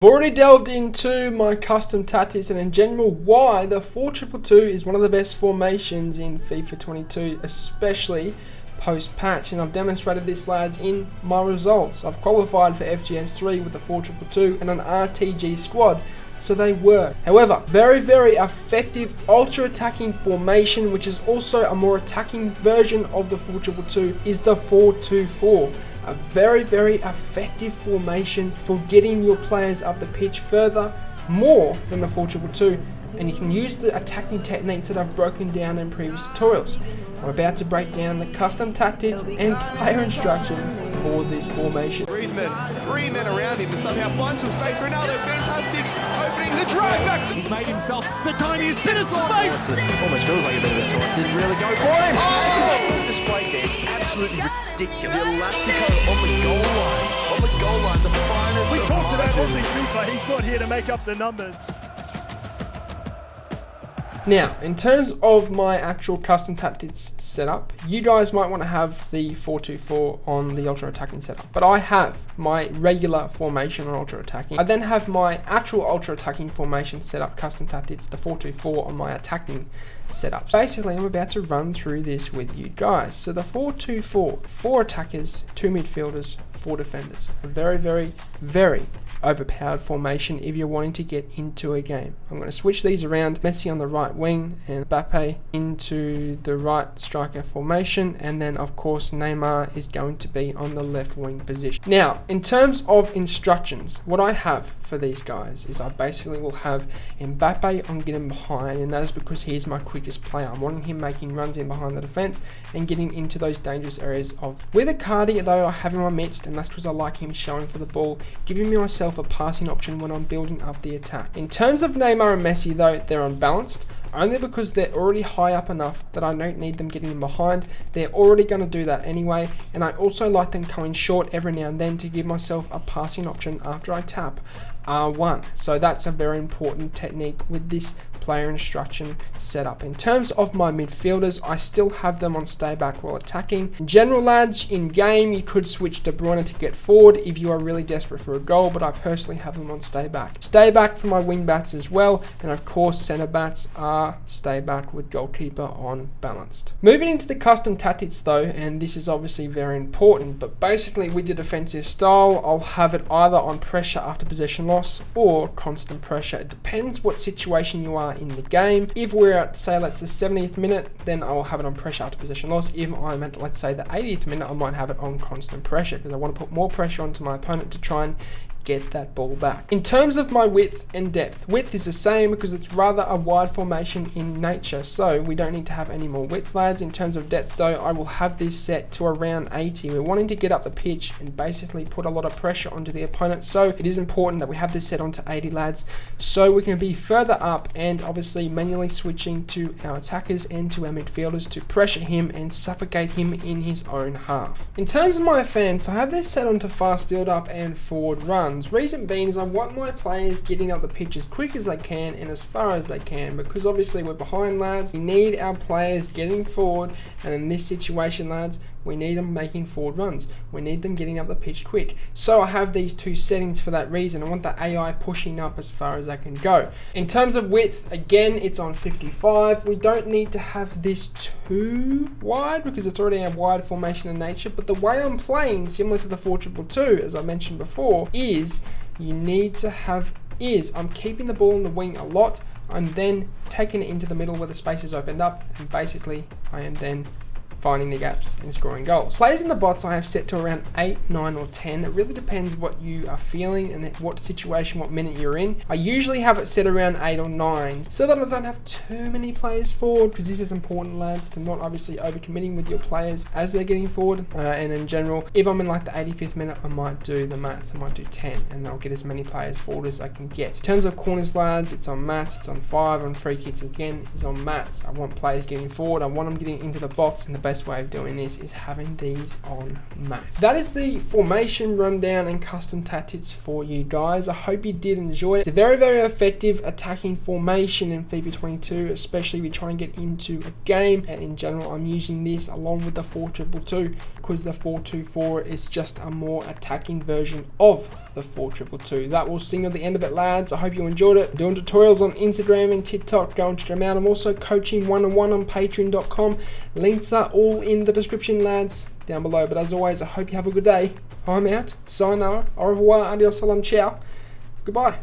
Already delved into my custom tactics and in general why the 4-2-2 is one of the best formations in FIFA 22, especially post-patch, and I've demonstrated this, lads, in my results. I've qualified for FGS 3 with the 4-2-2 and an RTG squad, so they work. However, very effective ultra attacking formation, which is also a more attacking version of the 4-2-2, is the 4-2-4. A very effective formation for getting your players up the pitch further, more than the 4-2-2, and you can use the attacking techniques that I've broken down in previous tutorials. I'm about to break down the custom tactics and player instructions for this formation. Griezmann, 3 men around him to somehow find some space. Ronaldo, fantastic, opening the drive back. He's made himself the tiniest bit of space. Almost feels like a bit of a taunt. Didn't really go for him. Oh! The display there is absolutely ridiculous. The Elastico on the goal line. On the goal line, the finest. We talked about AussieFIFA. He's not here to make up the numbers. Now, in terms of my actual custom tactics setup, you guys might want to have the 4-2-4 on the ultra attacking setup, but I have my regular formation on ultra attacking. I then have my actual ultra attacking formation setup, custom tactics, the 4-2-4 on my attacking setup. Basically, I'm about to run through this with you guys. So the 4-2-4, 4 attackers, 2 midfielders, 4 defenders. A very overpowered formation if you're wanting to get into a game. I'm going to switch these around. Messi on the right wing and Mbappe into the right striker formation, and then of course Neymar is going to be on the left wing position. Now, in terms of instructions, what I have for these guys is I basically will have Mbappe on getting behind, and that is because he's my quickest player. I'm wanting him making runs in behind the defense and getting into those dangerous areas of. With Icardi though, I have him on mixed, and that's because I like him showing for the ball, giving me myself a passing option when I'm building up the attack. In terms of Neymar and Messi though, they're unbalanced, only because they're already high up enough that I don't need them getting in behind. They're already going to do that anyway, and I also like them coming short every now and then to give myself a passing option after I tap R1. So that's a very important technique with this player instruction setup. In terms of my midfielders, I still have them on stay back while attacking. In general, lads, in game you could switch De Bruyne to get forward if you are really desperate for a goal, but I personally have them on stay back. Stay back for my wing bats as well, and of course centre backs are stay back with goalkeeper on balanced. Moving into the custom tactics though, and this is obviously very important, but basically with the defensive style, I'll have it either on pressure after possession loss or constant pressure. It depends what situation you are in the game. If we're at, say, let's the 70th minute, then I'll have it on pressure after possession loss. If I'm at, let's say, the 80th minute, I might have it on constant pressure because I want to put more pressure onto my opponent to try and get that ball back. In terms of my width and depth, width is the same because it's rather a wide formation in nature, so we don't need to have any more width, lads. In terms of depth though, I will have this set to around 80. We're wanting to get up the pitch and basically put a lot of pressure onto the opponent, so it is important that we have this set onto 80, lads, so we can be further up and obviously manually switching to our attackers and to our midfielders to pressure him and suffocate him in his own half. In terms of my offense, I have this set onto fast build up and forward run. Reason being is I want my players getting up the pitch as quick as they can and as far as they can, because obviously we're behind, lads. We need our players getting forward, and in this situation, lads, we need them making forward runs. We need them getting up the pitch quick. So I have these two settings for that reason. I want the AI pushing up as far as I can go. In terms of width, again, it's on 55. We don't need to have this too wide because it's already a wide formation in nature. But the way I'm playing, similar to the 4-2-2, as I mentioned before, is I'm keeping the ball in the wing a lot. I'm then taking it into the middle where the space is opened up, and basically I am then finding the gaps and scoring goals. Players in the bots I have set to around 8, 9 or 10. It really depends what you are feeling and what situation, what minute you're in. I usually have it set around 8 or 9 so that I don't have too many players forward, because this is important, lads, to not obviously overcommitting with your players as they're getting forward. And in general, if I'm in like the 85th minute, I might do the mats. I might do 10 and I'll get as many players forward as I can get. In terms of corners, lads, it's on mats, it's on 5. On free kicks, again, is on mats. I want players getting forward. I want them getting into the bots, and the best way of doing this is having these on mat. That is the formation rundown and custom tactics for you guys. I hope you did enjoy it. It's a very effective attacking formation in FIFA 22, especially if you're trying to get into a game. And in general, I'm using this along with the 4-2-2. because the 424 is just a more attacking version of the 4222. That will signal the end of it, lads. I hope you enjoyed it. I'm doing tutorials on Instagram and TikTok. Go and check them out. I'm also coaching one-on-one on patreon.com. Links are all in the description, lads, down below. But as always, I hope you have a good day. I'm out. Sayonara. Au revoir. Adios. Salam. Ciao. Goodbye.